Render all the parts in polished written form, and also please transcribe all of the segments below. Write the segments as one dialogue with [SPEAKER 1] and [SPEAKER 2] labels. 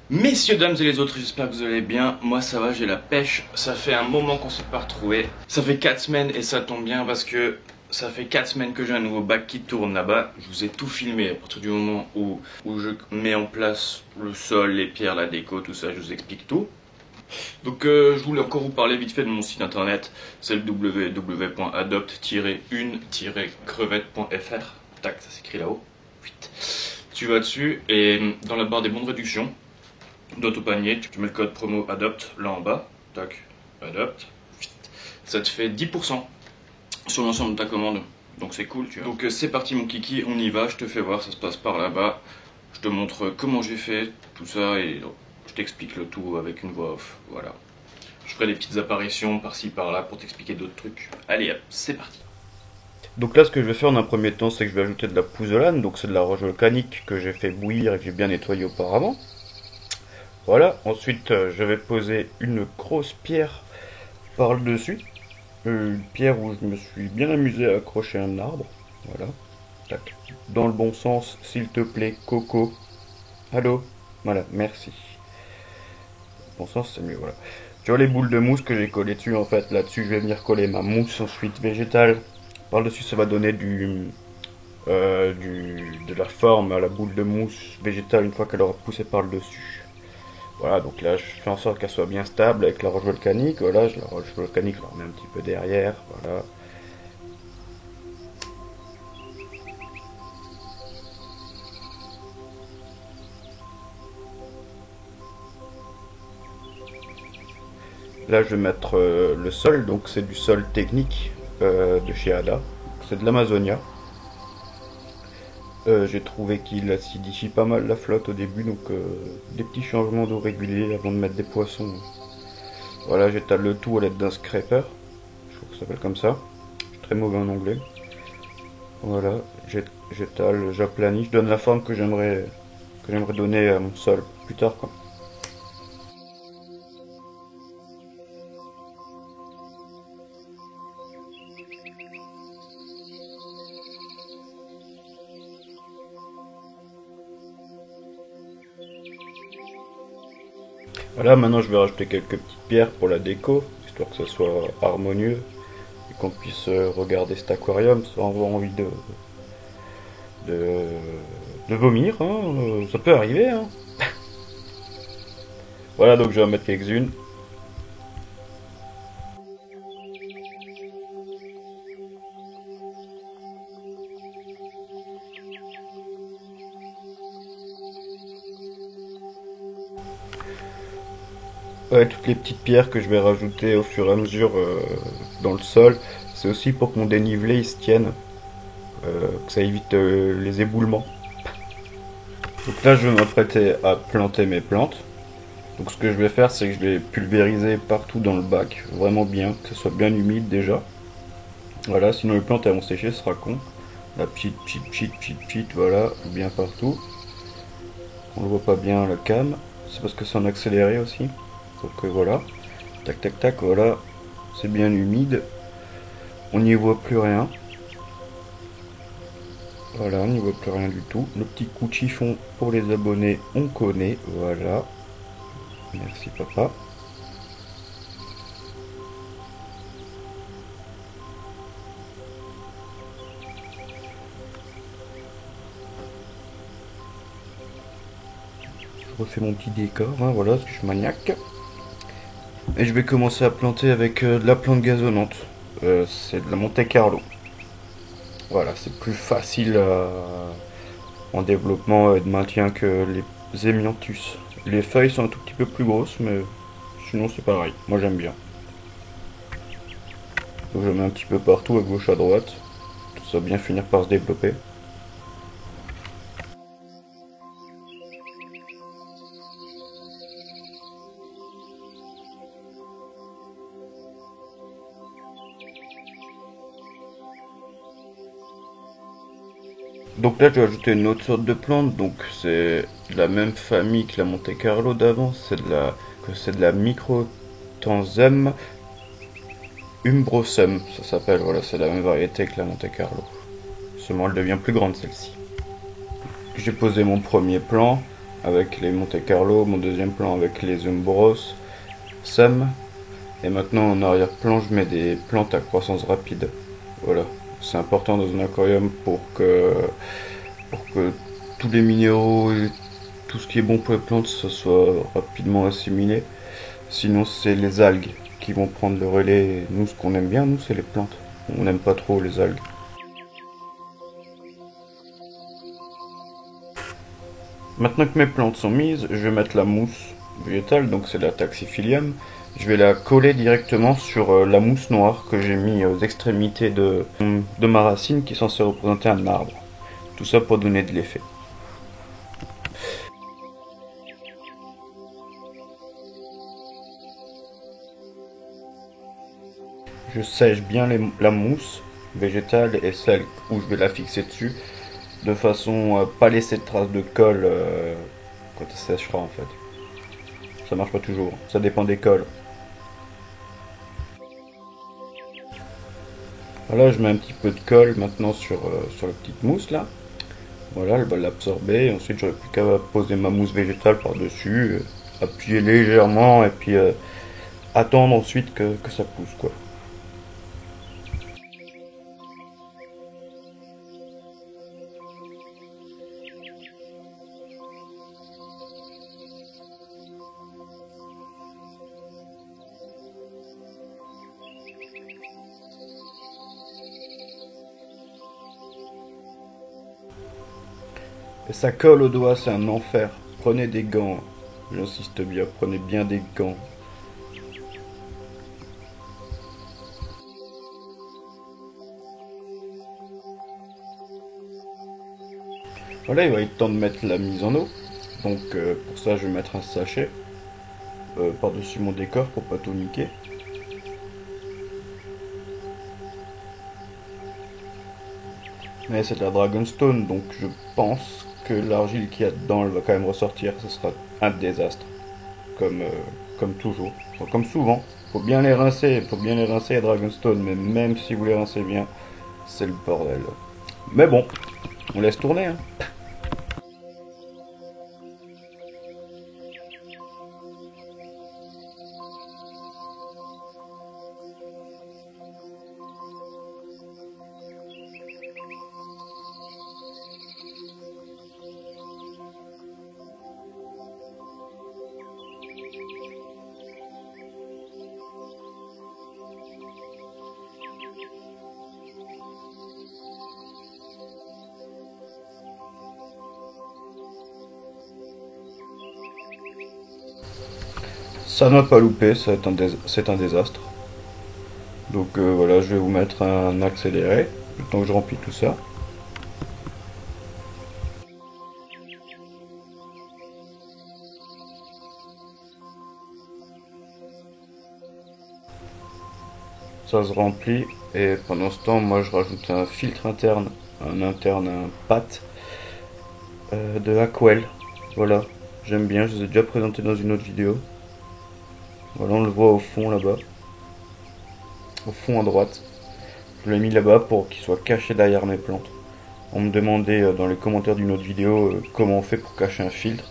[SPEAKER 1] Messieurs, dames et les autres, j'espère que vous allez bien. Moi ça va, j'ai la pêche. Ça fait un moment qu'on s'est pas retrouvés. Ça fait 4 semaines et ça tombe bien parce que ça fait 4 semaines que j'ai un nouveau bac qui tourne là-bas. Je vous ai tout filmé à partir du moment où je mets en place le sol, les pierres, la déco, tout ça, je vous explique tout. Donc je voulais encore vous parler vite fait de mon site internet. C'est le www.adopt-une-crevette.fr. Tac, ça s'écrit là-haut. Tu vas dessus et dans la barre des bons de réduction, dans ton panier, tu mets le code promo ADOPT là en bas, tac, ADOPT, ça te fait 10% sur l'ensemble de ta commande, donc c'est cool, tu vois. Donc c'est parti mon kiki, on y va, je te fais voir, ça se passe par là-bas, je te montre comment j'ai fait tout ça et je t'explique le tout avec une voix off, voilà. Je ferai des petites apparitions par-ci par-là pour t'expliquer d'autres trucs. Allez hop, c'est parti. Donc là, ce que je vais faire en un premier temps, c'est que je vais ajouter de la pouzzolane, donc c'est de la roche volcanique que j'ai fait bouillir et que j'ai bien nettoyé auparavant. Voilà, ensuite je vais poser une grosse pierre par le dessus. Une pierre où je me suis bien amusé à accrocher un arbre. Voilà. Tac. Dans le bon sens, s'il te plaît, Coco. Allô. Voilà, merci. Bon sens, c'est mieux, voilà. Tu vois les boules de mousse que j'ai collées dessus, en fait, là-dessus, je vais venir coller ma mousse ensuite végétale. Par dessus, ça va donner de la forme à la boule de mousse végétale une fois qu'elle aura poussé par le dessus. Voilà, donc là, je fais en sorte qu'elle soit bien stable avec la roche volcanique. Voilà, la roche volcanique, je la remets un petit peu derrière. Voilà. Là, je vais mettre le sol. Donc, c'est du sol technique de chez Ada. C'est de l'Amazonia. J'ai trouvé qu'il acidifie pas mal la flotte au début. Donc, des petits changements d'eau réguliers avant de mettre des poissons. Voilà, j'étale le tout à l'aide d'un scraper. Je crois que ça s'appelle comme ça. Je suis très mauvais en anglais. Voilà, j'étale, j'aplanis, je donne la forme que j'aimerais donner à mon sol plus tard quoi. Voilà, maintenant je vais rajouter quelques petites pierres pour la déco, histoire que ça soit harmonieux et qu'on puisse regarder cet aquarium sans avoir envie de, de vomir, hein, ça peut arriver, hein. Voilà, donc je vais en mettre quelques-unes. Ouais, toutes les petites pierres que je vais rajouter au fur et à mesure dans le sol, c'est aussi pour que mon dénivelé il se tienne, que ça évite les éboulements. Donc là, je vais m'apprêter à planter mes plantes. Donc ce que je vais faire, c'est que je vais pulvériser partout dans le bac, vraiment bien, que ce soit bien humide déjà. Voilà, sinon les plantes elles vont sécher, ce sera con. La petite, voilà, bien partout. On ne voit pas bien la cam, c'est parce que c'est en accéléré aussi. Donc voilà, tac tac tac, voilà, c'est bien humide. On n'y voit plus rien. Voilà, on n'y voit plus rien du tout. Le petit coup de chiffon pour les abonnés, on connaît, voilà. Merci papa. Je refais mon petit décor, hein, voilà, parce que je suis maniaque. Et je vais commencer à planter avec de la plante gazonnante. C'est de la Monte Carlo. Voilà, c'est plus facile en développement et de maintien que les Emianthus. Les feuilles sont un tout petit peu plus grosses, mais sinon c'est pareil. Moi j'aime bien. Donc je mets un petit peu partout, à gauche, à droite. Tout ça va bien finir par se développer. Donc là, je vais ajouter une autre sorte de plante. Donc c'est de la même famille que la Monte Carlo d'avant. C'est de la Microtanzum umbrosum. Ça s'appelle. Voilà, c'est la même variété que la Monte Carlo. Seulement, elle devient plus grande celle-ci. J'ai posé mon premier plant.
[SPEAKER 2] avec les Monte Carlo, mon deuxième plan avec les Umbros, Sam. Et maintenant en arrière-plan, je mets des plantes à croissance rapide. Voilà, c'est important dans un aquarium pour que tous les minéraux et tout ce qui est bon pour les plantes, ça soit rapidement assimilé. Sinon, c'est les algues qui vont prendre le relais. Nous, ce qu'on aime bien, nous, c'est les plantes. On n'aime pas trop les algues. Maintenant que mes plantes sont mises, je vais mettre la mousse végétale, donc c'est la Taxiphylium. Je vais la coller directement sur la mousse noire que j'ai mis aux extrémités de ma racine qui est censée représenter un arbre. Tout ça pour donner de l'effet. Je sèche bien la mousse végétale et celle où je vais la fixer dessus, de façon à pas laisser de traces de colle quand elle séchera en fait. Ça marche pas toujours, ça dépend des colles. Voilà, je mets un petit peu de colle maintenant sur la petite mousse là. Voilà, elle va l'absorber. Ensuite, j'aurai plus qu'à poser ma mousse végétale par-dessus, appuyer légèrement et puis attendre ensuite que ça pousse quoi. Et ça colle au doigt, c'est un enfer. Prenez des gants, j'insiste bien, prenez bien des gants. Voilà, il va être temps de mettre la mise en eau. Donc pour ça, je vais mettre un sachet par-dessus mon décor pour pas tout niquer. Mais c'est de la Dragonstone, donc je pense que l'argile qu'il y a dedans, elle va quand même ressortir. Ce sera un désastre, comme, comme toujours, enfin, comme souvent. Faut bien les rincer à Dragonstone, mais même si vous les rincez bien, c'est le bordel. Mais bon, on laisse tourner, hein. Ça n'a pas loupé, c'est un désastre. Donc voilà, je vais vous mettre un accéléré, le temps que je remplis tout ça. Ça se remplit, et pendant ce temps, moi je rajoute un filtre interne, un pâte de Aquel. Voilà, j'aime bien, je les ai déjà présentés dans une autre vidéo. Voilà, on le voit au fond là-bas, au fond à droite. Je l'ai mis là-bas pour qu'il soit caché derrière mes plantes. On me demandait dans les commentaires d'une autre vidéo comment on fait pour cacher un filtre.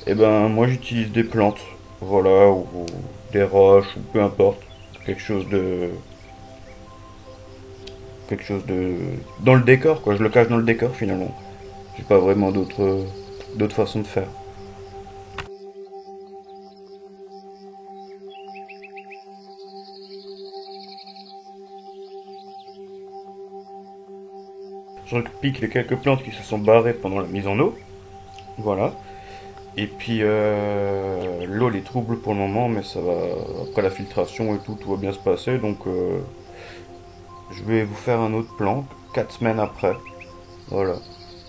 [SPEAKER 2] Et ben moi j'utilise des plantes, voilà, ou des roches, ou peu importe, quelque chose de, quelque chose de, dans le décor quoi. Je le cache dans le décor finalement. J'ai pas vraiment d'autres façons de faire. Je repique les quelques plantes qui se sont barrées pendant la mise en eau, voilà. Et puis l'eau les trouble pour le moment, mais ça va après la filtration et tout va bien se passer. Donc je vais vous faire un autre plan 4 semaines après. Voilà,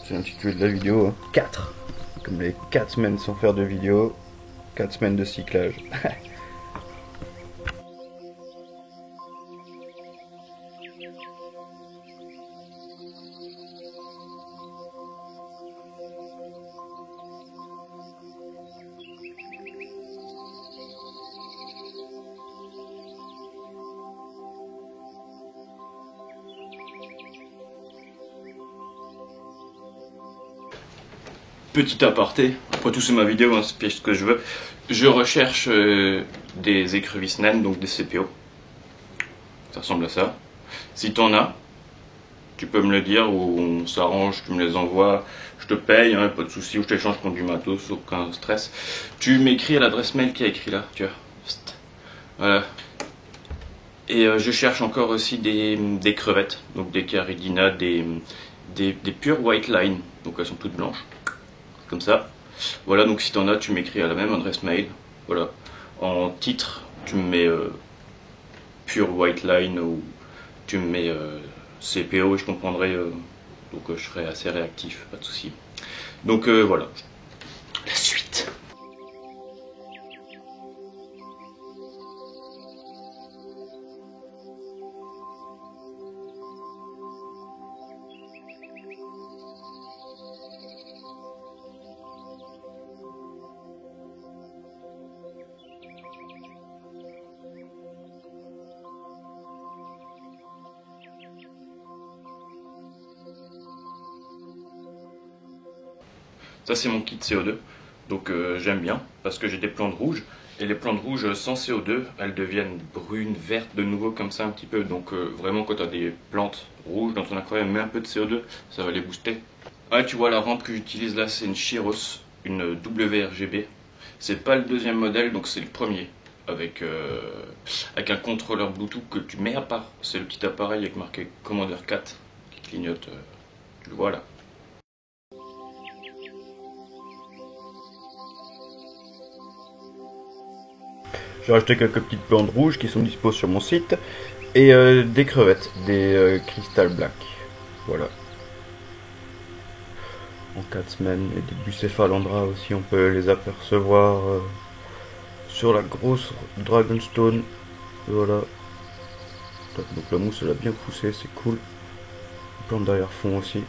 [SPEAKER 2] c'est l'intitulé de la vidéo. Hein. 4 comme les 4 semaines sans faire de vidéo, 4 semaines de cyclage.
[SPEAKER 1] Petit aparté, après tout c'est ma vidéo, hein, c'est ce que je veux. Je recherche des écrevisses naines, donc des CPO. Ça ressemble à ça. Si t'en as, tu peux me le dire, ou on s'arrange, tu me les envoies, je te paye, hein, pas de soucis, ou je t'échange contre du matos, aucun stress. Tu m'écris à l'adresse mail qui est écrit là, tu vois. Voilà. Et je cherche encore aussi des crevettes, donc des caridina, des pures white line, donc elles sont toutes blanches, comme ça. Voilà, donc si t'en as, tu m'écris à la même adresse mail. Voilà. En titre, tu me mets pure white line ou tu me mets CPO et je comprendrai. Donc je serai assez réactif, pas de souci. Donc voilà. La suite. Ça c'est mon kit CO2, donc j'aime bien parce que j'ai des plantes rouges et les plantes rouges sans CO2 elles deviennent brunes, vertes de nouveau comme ça un petit peu, donc vraiment quand tu as des plantes rouges dans ton aquarium, mets un peu de CO2, ça va les booster. Ouais, tu vois la rampe que j'utilise là c'est une Chiros, une WRGB, c'est pas le deuxième modèle donc c'est le premier avec un contrôleur Bluetooth que tu mets à part, c'est le petit appareil avec marqué Commander 4 qui clignote, tu le vois là.
[SPEAKER 2] J'ai racheté quelques petites plantes rouges qui sont dispo sur mon site. Et des crevettes, des Crystal Black. Voilà. En 4 semaines. Et des Bucephalandra aussi, on peut les apercevoir sur la grosse Dragonstone. Voilà. Donc la mousse elle a bien poussé, c'est cool. Les plantes d'arrière-fond aussi.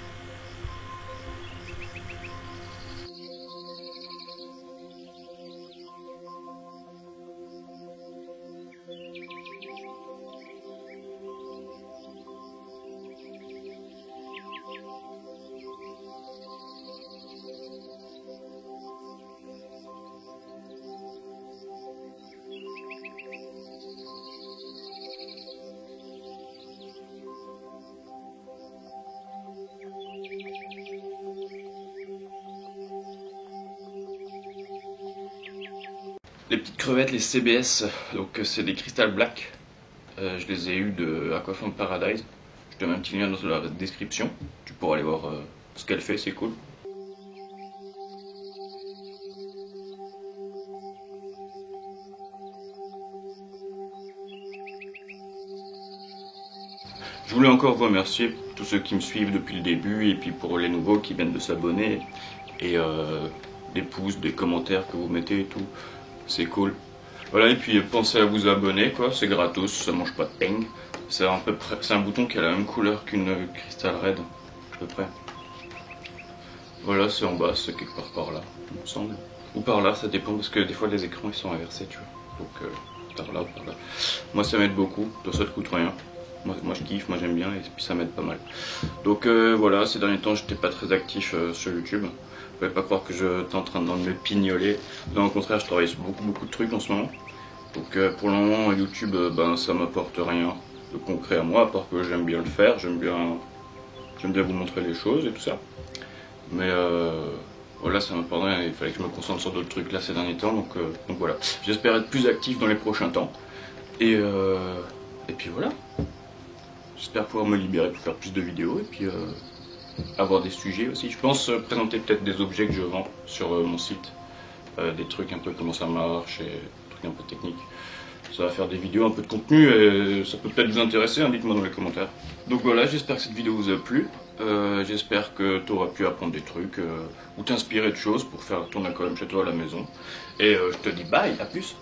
[SPEAKER 1] Les petites crevettes, les CBS, donc c'est des Crystal Black. Je les ai eu de Aquafarm Paradise. Je te mets un petit lien dans la description. Tu pourras aller voir ce qu'elle fait, c'est cool. Je voulais encore vous remercier tous ceux qui me suivent depuis le début et puis pour les nouveaux qui viennent de s'abonner et des pouces, des commentaires que vous mettez et tout, c'est cool. Voilà, et puis pensez à vous abonner quoi, c'est gratos, ça mange pas de peigne. C'est un bouton qui a la même couleur qu'une Crystal Red, à peu près. Voilà, c'est en bas, c'est quelque part par là, il me semble. Ou par là, ça dépend parce que des fois les écrans ils sont inversés, tu vois. Donc par là ou par là. Moi ça m'aide beaucoup, toi ça te coûte rien. Moi je kiffe, moi j'aime bien et puis ça m'aide pas mal. Donc voilà, ces derniers temps j'étais pas très actif sur YouTube. Vous pouvez pas croire que j'étais en train de me pignoler. Non, au contraire, je travaille sur beaucoup de trucs en ce moment. Donc pour le moment YouTube ben ça m'apporte rien de concret à moi, à part que j'aime bien le faire, j'aime bien vous montrer les choses et tout ça. Mais voilà, ça m'apporte rien, il fallait que je me concentre sur d'autres trucs là ces derniers temps, donc voilà. J'espère être plus actif dans les prochains temps. Et puis voilà. J'espère pouvoir me libérer pour faire plus de vidéos et puis avoir des sujets aussi. Je pense présenter peut-être des objets que je vends sur mon site. Des trucs un peu comment ça marche et des trucs un peu techniques. Ça va faire des vidéos, un peu de contenu et ça peut peut-être vous intéresser, hein, dites-moi dans les commentaires. Donc voilà, j'espère que cette vidéo vous a plu. J'espère que tu auras pu apprendre des trucs ou t'inspirer de choses pour faire ton aquarium chez toi à la maison. Et je te dis bye, à plus.